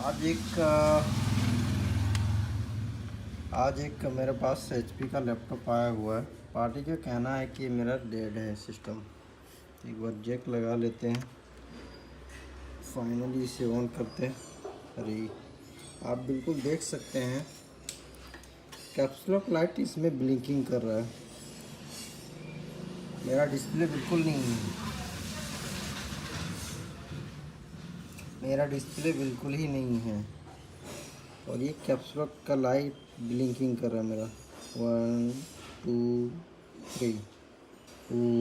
आज एक मेरे पास HP का लैपटॉप आया हुआ है। पार्टी का कहना है कि मेरा डेड है सिस्टम। एक बार जैक लगा लेते हैं, फाइनली इसे ऑन करते हैं। अरे आप बिल्कुल देख सकते हैं कैप्स लॉक लाइट इसमें ब्लिंकिंग कर रहा है। मेरा डिस्प्ले बिल्कुल नहीं है, मेरा डिस्प्ले बिल्कुल ही नहीं है और ये कैप्स लॉक का लाइट ब्लिंकिंग कर रहा है मेरा। 1 2 3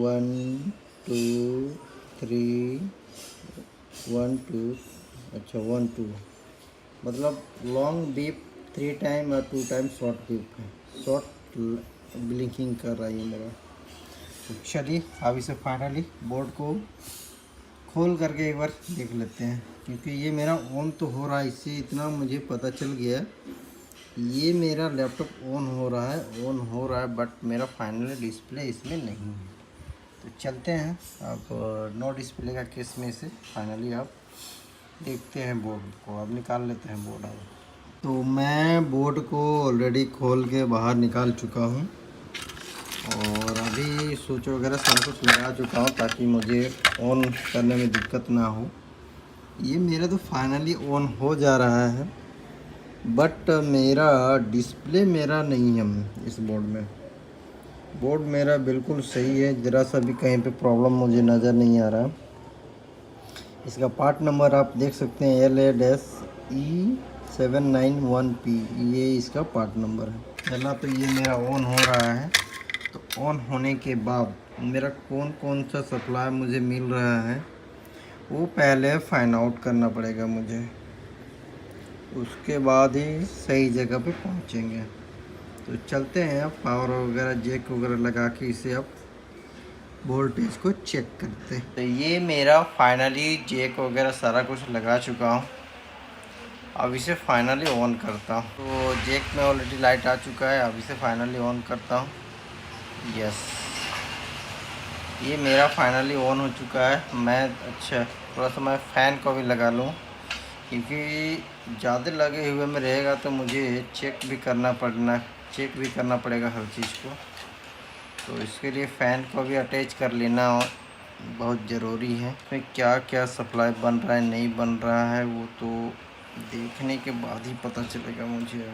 1 2 3 1 2 अच्छा 1 2 मतलब लॉन्ग बीप 3 टाइम और 2 टाइम शॉर्ट बीप है। शॉर्ट ब्लिंकिंग कर रहा है मेरा। तो चलिए अब इसे फाइनली बोर्ड को खोल करके एक बार देख लेते हैं, क्योंकि ये मेरा ऑन तो हो रहा है। इससे इतना मुझे पता चल गया, ये मेरा लैपटॉप ऑन हो रहा है बट मेरा फाइनली डिस्प्ले इसमें नहीं है। तो चलते हैं अब नो डिस्प्ले का केस में से फाइनली आप देखते हैं बोर्ड को। अब निकाल लेते हैं बोर्ड। अब तो मैं बोर्ड को ऑलरेडी खोल के बाहर निकाल चुका हूँ और अभी स्विच वगैरह सारा कुछ लगा चुका हूँ ताकि मुझे ऑन करने में दिक्कत ना हो। ये मेरा तो फाइनली ऑन हो जा रहा है बट मेरा डिस्प्ले मेरा नहीं है इस बोर्ड में। बोर्ड मेरा बिल्कुल सही है, ज़रा सा भी कहीं पे प्रॉब्लम मुझे नज़र नहीं आ रहा। इसका पार्ट नंबर आप देख सकते हैं LADE791P, ये इसका पार्ट नंबर है। पहला तो ये मेरा ऑन हो रहा है, तो ऑन होने के बाद मेरा कौन कौन सा सप्लाई मुझे मिल रहा है वो पहले फाइंड आउट करना पड़ेगा मुझे, उसके बाद ही सही जगह पे पहुंचेंगे। तो चलते हैं अब पावर वगैरह जैक वगैरह लगा के इसे अब वोल्टेज को चेक करते हैं। तो ये मेरा फाइनली जैक वगैरह सारा कुछ लगा चुका हूँ। अब इसे फाइनली ऑन करता हूँ। तो जैक में ऑलरेडी लाइट आ चुका है, अब इसे फाइनली ऑन करता हूँ। यस, ये मेरा फाइनली ऑन हो चुका है। मैं अच्छा थोड़ा सा मैं फ़ैन को भी लगा लूँ, क्योंकि ज़्यादा लगे हुए में रहेगा तो मुझे चेक भी करना पड़ेगा हर चीज़ को। तो इसके लिए फ़ैन को भी अटैच कर लेना बहुत ज़रूरी है। इसमें क्या क्या सप्लाई बन रहा है नहीं बन रहा है वो तो देखने के बाद ही पता चलेगा मुझे।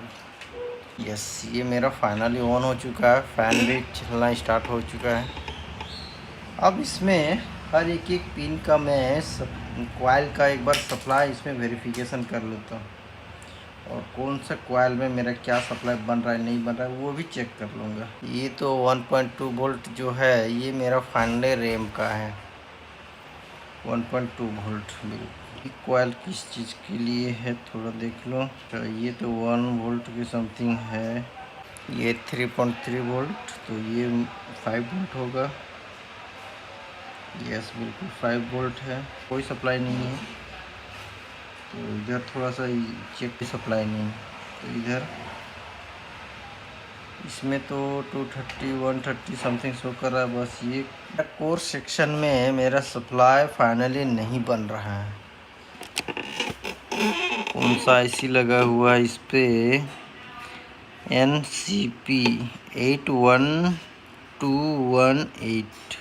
यस, ये मेरा फाइनली ऑन हो चुका है, फ़ैन भी चलना स्टार्ट हो चुका है। अब इसमें हर एक पिन का मैं कॉइल का एक बार सप्लाई इसमें वेरिफिकेशन कर लेता हूँ और कौन सा कॉइल में मेरा क्या सप्लाई बन रहा है नहीं बन रहा है वो भी चेक कर लूँगा। ये तो 1.2 वोल्ट जो है ये मेरा फाइनली रैम का है। 1.2 वोल्ट बिल्कुल। कॉइल किस चीज़ के लिए है थोड़ा देख लो। तो ये तो 1 वोल्ट की समथिंग है, ये 3.3 वोल्ट, तो ये 5 वोल्ट होगा। यस, बिल्कुल 5 वोल्ट है, कोई सप्लाई नहीं है। तो इधर थोड़ा सा चेक की सप्लाई नहीं, तो इधर इसमें तो 230 130 समथिंग शो कर रहा है। बस ये कोर सेक्शन में मेरा सप्लाई फाइनली नहीं बन रहा है। कौन सा IC लगा हुआ है इस पे, NCP 81218।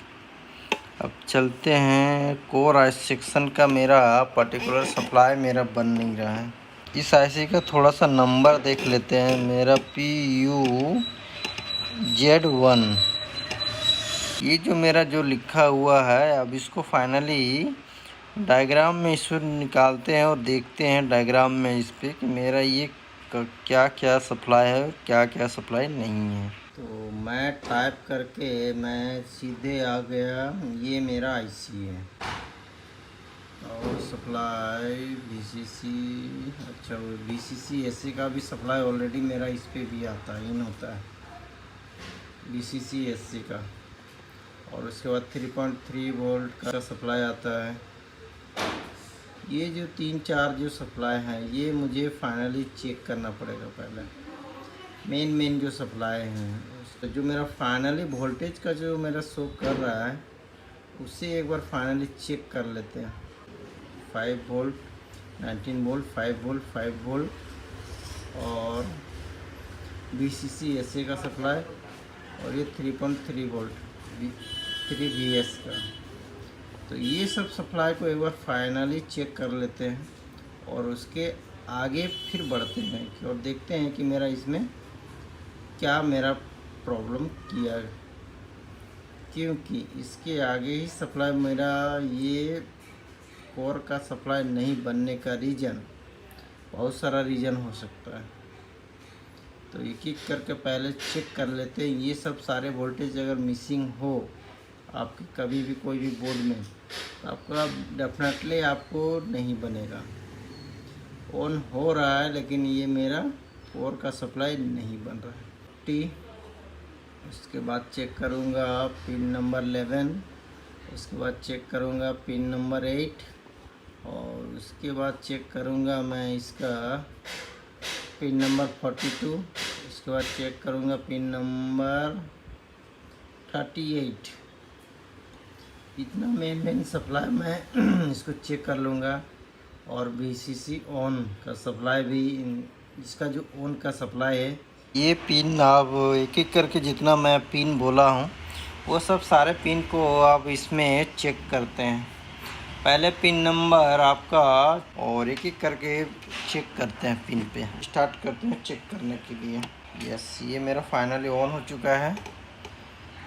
अब चलते हैं कोर IC सेक्शन का मेरा पर्टिकुलर सप्लाई मेरा बन नहीं रहा है। इस IC का थोड़ा सा नंबर देख लेते हैं, मेरा PUZ1। ये जो मेरा जो लिखा हुआ है, अब इसको फाइनली डायग्राम में इसको निकालते हैं और देखते हैं डायग्राम में इस पे कि मेरा ये क्या क्या सप्लाई है और क्या क्या सप्लाई नहीं है। तो मैं टाइप करके मैं सीधे आ गया, ये मेरा IC है और सप्लाई VCC। अच्छा, वो VCC ऐसे का भी सप्लाई ऑलरेडी मेरा इस पे भी आता है, इन होता है VCC ऐसे का। और उसके बाद 3.3 वोल्ट का सप्लाई आता है। ये जो 3-4 जो सप्लाई हैं ये मुझे फाइनली चेक करना पड़ेगा पहले। मेन जो सप्लाई हैं उसका जो मेरा फाइनली वोल्टेज का जो मेरा शो कर रहा है उसे एक बार फाइनली चेक कर लेते हैं। 5 वोल्ट 19 वोल्ट, 5 वोल्ट, 5 वोल्ट और VCC SA का सप्लाई, और ये 3.3 वोल्ट 3 VS का। तो ये सब सप्लाई को एक बार फाइनली चेक कर लेते हैं और उसके आगे फिर बढ़ते हैं और देखते हैं कि मेरा इसमें क्या मेरा प्रॉब्लम किया है, क्योंकि इसके आगे ही सप्लाई मेरा ये कोर का सप्लाई नहीं बनने का रीज़न बहुत सारा रीज़न हो सकता है। तो एक एक करके पहले चेक कर लेते हैं। ये सब सारे वोल्टेज अगर मिसिंग हो आपके कभी भी कोई भी बोर्ड में, तो आपका डेफिनेटली आपको नहीं बनेगा। ऑन हो रहा है लेकिन ये मेरा कोर का सप्लाई नहीं बन रहा है। उसके बाद चेक करूँगा पिन नंबर 11, उसके बाद चेक करूँगा पिन नंबर 8 और उसके बाद चेक करूँगा मैं इसका पिन नंबर 42, उसके बाद चेक करूँगा पिन नंबर 38। इतना मेन सप्लाई मैं इसको चेक कर लूँगा और VCC ऑन का सप्लाई भी, इसका जो ऑन का सप्लाई है ये पिन आप एक एक करके जितना मैं पिन बोला हूँ वो सब सारे पिन को आप इसमें चेक करते हैं। पहले पिन नंबर आपका और एक एक करके चेक करते हैं, पिन पे स्टार्ट करते हैं चेक करने के लिए। यस, ये मेरा फाइनली ऑन हो चुका है।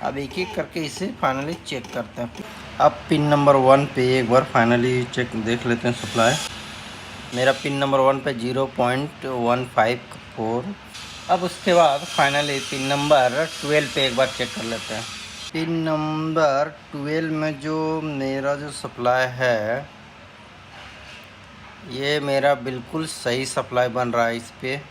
अब एक एक करके इसे फाइनली चेक करते हैं। अब पिन नंबर 1 पे एक बार फाइनली चेक देख लेते हैं सप्लाई। मेरा पिन नंबर 1 पे 0.154। अब उसके बाद फाइनली पिन नंबर 12 पे एक बार चेक कर लेते हैं। पिन नंबर 12 में जो मेरा जो सप्लाई है ये मेरा बिल्कुल सही सप्लाई बन रहा है। इस पे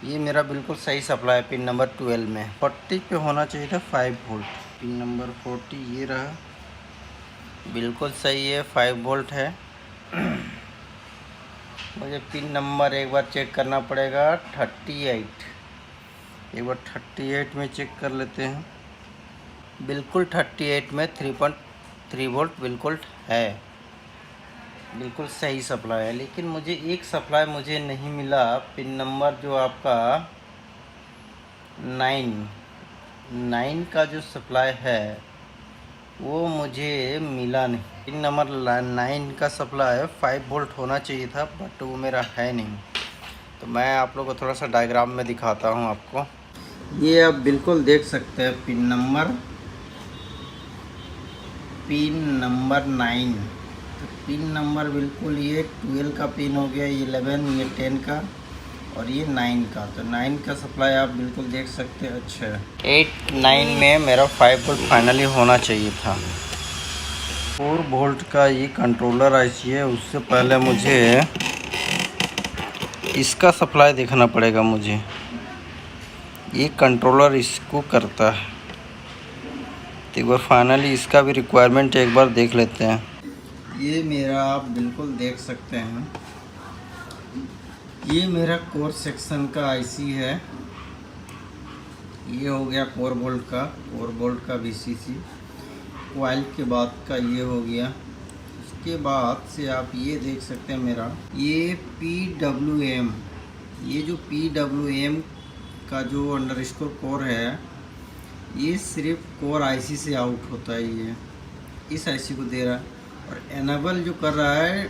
ये मेरा बिल्कुल सही सप्लाई है। पिन नंबर 12 में 40 पे होना चाहिए था 5 वोल्ट। पिन नंबर 40 ये रहा, बिल्कुल सही है, 5 वोल्ट है। मुझे पिन नंबर एक बार चेक करना पड़ेगा 38। एक बार 38 में चेक कर लेते हैं। बिल्कुल 38 में 3.3 वोल्ट बिल्कुल है, बिल्कुल सही सप्लाई है। लेकिन मुझे एक सप्लाई मुझे नहीं मिला, पिन नंबर जो आपका 9 का जो सप्लाई है वो मुझे मिला नहीं। पिन नंबर 9 का सप्लाई 5 वोल्ट होना चाहिए था बट वो मेरा है नहीं। तो मैं आप लोग को थोड़ा सा डायग्राम में दिखाता हूँ आपको। ये आप बिल्कुल देख सकते हैं पिन नंबर 9। तो पिन नंबर बिल्कुल ये 12 का पिन हो गया, 11, ये 10 का और ये 9 का। तो 9 का सप्लाई आप बिल्कुल देख सकते हैं। अच्छा, 8, 9 में मेरा 5 वोल्ट फाइनली होना चाहिए था। 4 वोल्ट का ये कंट्रोलर IC है। उससे पहले मुझे इसका सप्लाई देखना पड़ेगा। मुझे ये कंट्रोलर इसको करता है, तो एक बार फाइनली इसका भी रिक्वायरमेंट एक बार देख लेते हैं। ये मेरा आप बिल्कुल देख सकते हैं, ये मेरा कोर सेक्शन का IC है। ये हो गया कोर बोल्ट का VCC। कॉइल के बाद का ये हो गया। उसके बाद से आप ये देख सकते हैं मेरा ये PWM, ये जो PWM का जो अंडरस्कोर कोर है ये सिर्फ कोर IC से आउट होता है। ये इस IC को दे रहा है और एनेबल जो कर रहा है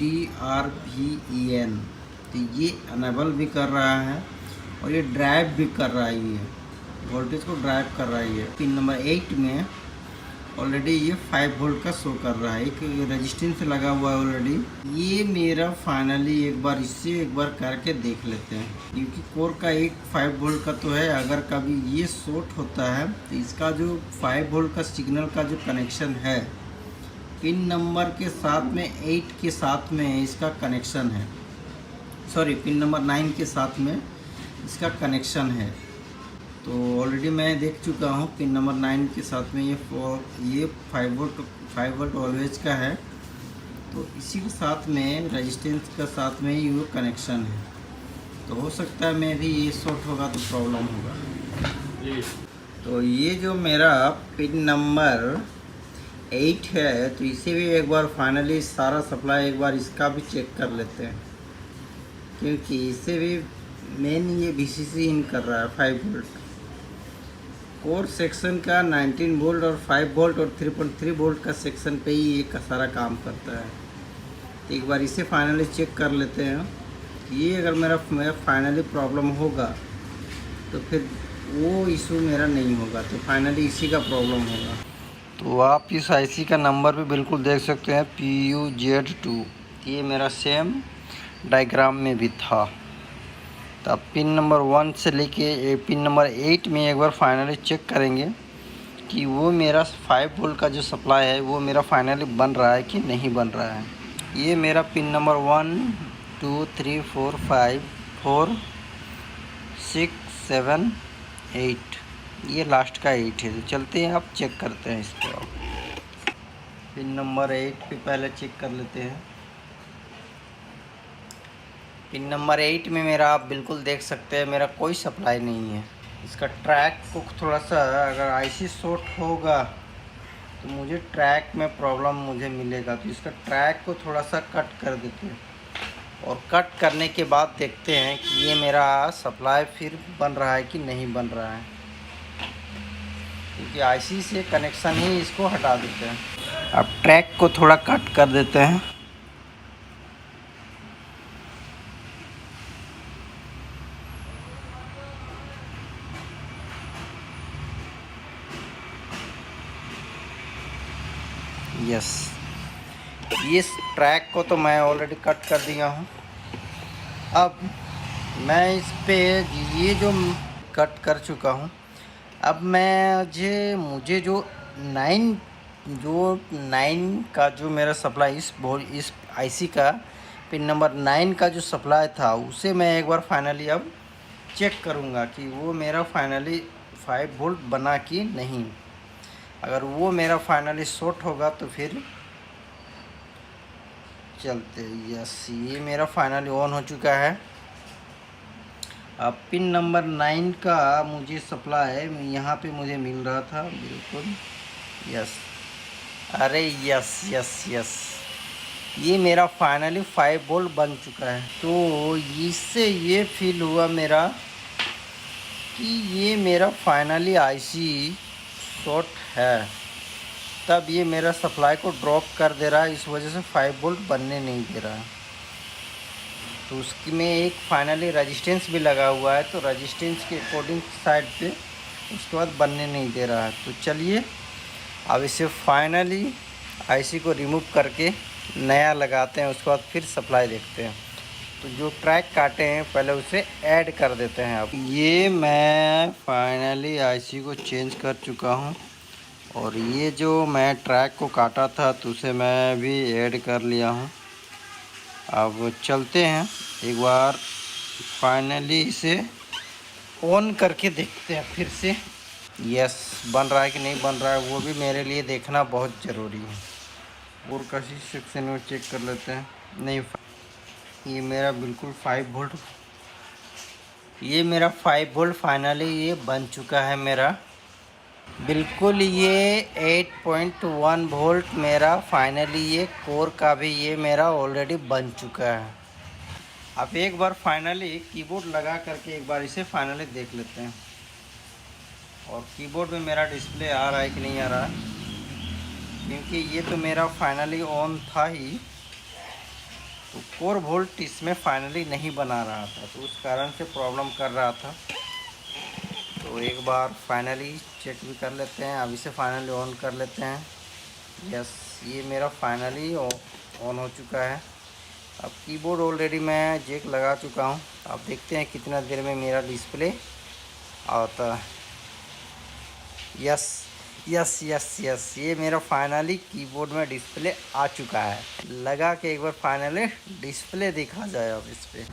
DRVEN, तो ये एनेबल भी कर रहा है और ये ड्राइव भी कर रहा है। ये वोल्टेज को ड्राइव कर रहा है। ये पिन नंबर 8 में ऑलरेडी ये 5 वोल्ट का शो कर रहा है, एक रेजिस्टेंस लगा हुआ है ऑलरेडी। ये मेरा फाइनली एक बार इससे एक बार करके देख लेते हैं, क्योंकि कोर का एक 5 वोल्ट का तो है। अगर कभी ये शॉर्ट होता है तो इसका जो 5 वोल्ट का सिग्नल का जो कनेक्शन है पिन नंबर के साथ में 8 के साथ में इसका कनेक्शन है, सॉरी पिन नंबर 9 के साथ में इसका कनेक्शन है। तो ऑलरेडी मैं देख चुका हूँ पिन नंबर 9 के साथ में ये 5 वोल्ट ऑलवेज का है। तो इसी के साथ में रेजिस्टेंस का साथ में ये कनेक्शन है। तो हो सकता है मैं भी ये शॉर्ट होगा तो प्रॉब्लम होगा। तो ये जो मेरा पिन नंबर 8 है, तो इसे भी एक बार फाइनली सारा सप्लाई एक बार इसका भी चेक कर लेते हैं, क्योंकि इसे भी मेन ये VCC इन कर रहा है 5 वोल्ट। कोर सेक्शन का 19 वोल्ट और 5 वोल्ट और 3.3 वोल्ट का सेक्शन पे ही ये सारा काम करता है। तो एक बार इसे फाइनली चेक कर लेते हैं। ये अगर मेरा फाइनली प्रॉब्लम होगा तो फिर वो इशू मेरा नहीं होगा, तो फाइनली इसी का प्रॉब्लम होगा। तो आप इस IC का नंबर भी बिल्कुल देख सकते हैं, PUZ2। ये मेरा सेम डायग्राम में भी था। तो आप पिन नंबर 1 से लेके पिन नंबर 8 में एक बार फाइनली चेक करेंगे कि वो मेरा 5 वोल्ट का जो सप्लाई है वो मेरा फाइनली बन रहा है कि नहीं बन रहा है। ये मेरा पिन नंबर 1 2 3 4 5 4 6 7 8, ये लास्ट का 8 है। तो चलते हैं, आप चेक करते हैं इसको। आप पिन नंबर 8 पे पहले चेक कर लेते हैं। पिन नंबर 8 में मेरा आप बिल्कुल देख सकते हैं मेरा कोई सप्लाई नहीं है। इसका ट्रैक को थोड़ा सा अगर IC शॉर्ट होगा तो मुझे ट्रैक में प्रॉब्लम मुझे मिलेगा, तो इसका ट्रैक को थोड़ा सा कट कर देते हैं और कट करने के बाद देखते हैं कि ये मेरा सप्लाई फिर बन रहा है कि नहीं बन रहा है, क्योंकि IC से कनेक्शन ही इसको हटा देते हैं। अब ट्रैक को थोड़ा कट कर देते हैं। यस, इस ट्रैक को तो मैं ऑलरेडी कट कर दिया हूँ। अब मैं इस पे ये जो कट कर चुका हूँ, अब मुझे जो 9 का जो मेरा सप्लाई इस IC का पिन नंबर 9 का जो सप्लाई था उसे मैं एक बार फाइनली अब चेक करूँगा कि वो मेरा फाइनली 5 वोल्ट बना कि नहीं। अगर वो मेरा फाइनली शॉर्ट होगा तो फिर चलते। यस, ये मेरा फाइनली ऑन हो चुका है। अब पिन नंबर 9 का मुझे सप्लाई यहाँ पे मुझे मिल रहा था बिल्कुल। यस, अरे यस यस यस, ये मेरा फाइनली 5 वोल्ट बन चुका है। तो इससे ये फील हुआ मेरा कि ये मेरा फाइनली IC शॉर्ट है, तब ये मेरा सप्लाई को ड्रॉप कर दे रहा है, इस वजह से 5 वोल्ट बनने नहीं दे रहा है। तो उसकी में एक फाइनली रेजिस्टेंस भी लगा हुआ है, तो रेजिस्टेंस के अकॉर्डिंग साइड पे उसके बाद बनने नहीं दे रहा है। तो चलिए अब इसे फाइनली IC को रिमूव करके नया लगाते हैं, उसके बाद फिर सप्लाई देखते हैं। तो जो ट्रैक काटे हैं पहले उसे ऐड कर देते हैं। अब ये मैं फाइनली IC को चेंज कर चुका हूँ और ये जो मैं ट्रैक को काटा था तो उसे मैं भी ऐड कर लिया हूँ। अब चलते हैं एक बार फाइनली इसे ऑन करके देखते हैं फिर से। यस, बन रहा है कि नहीं बन रहा है वो भी मेरे लिए देखना बहुत ज़रूरी है। और किसी सेक्शन में चेक कर लेते हैं। नहीं, ये मेरा बिल्कुल 5 वोल्ट, ये मेरा 5 वोल्ट फाइनली ये बन चुका है मेरा बिल्कुल। ये 8.1 वोल्ट मेरा फाइनली ये कोर का भी ये मेरा ऑलरेडी बन चुका है। अब एक बार फाइनली कीबोर्ड लगा करके एक बार इसे फाइनली देख लेते हैं और कीबोर्ड में मेरा डिस्प्ले आ रहा है कि नहीं आ रहा है, क्योंकि ये तो मेरा फाइनली ऑन था ही, तो कोर वोल्ट इसमें फाइनली नहीं बना रहा था, तो उस कारण से प्रॉब्लम कर रहा था। तो एक बार फाइनली चेक भी कर लेते हैं। अब इसे फाइनली ऑन कर लेते हैं। यस, ये मेरा फाइनली ऑन हो चुका है। अब कीबोर्ड ऑलरेडी मैं जैक लगा चुका हूँ। अब देखते हैं कितना देर में मेरा डिस्प्ले आता है। यस यस यस यस, ये मेरा फाइनली कीबोर्ड में डिस्प्ले आ चुका है। लगा के एक बार फाइनली डिस्प्ले दिखा जाए अब इस पर।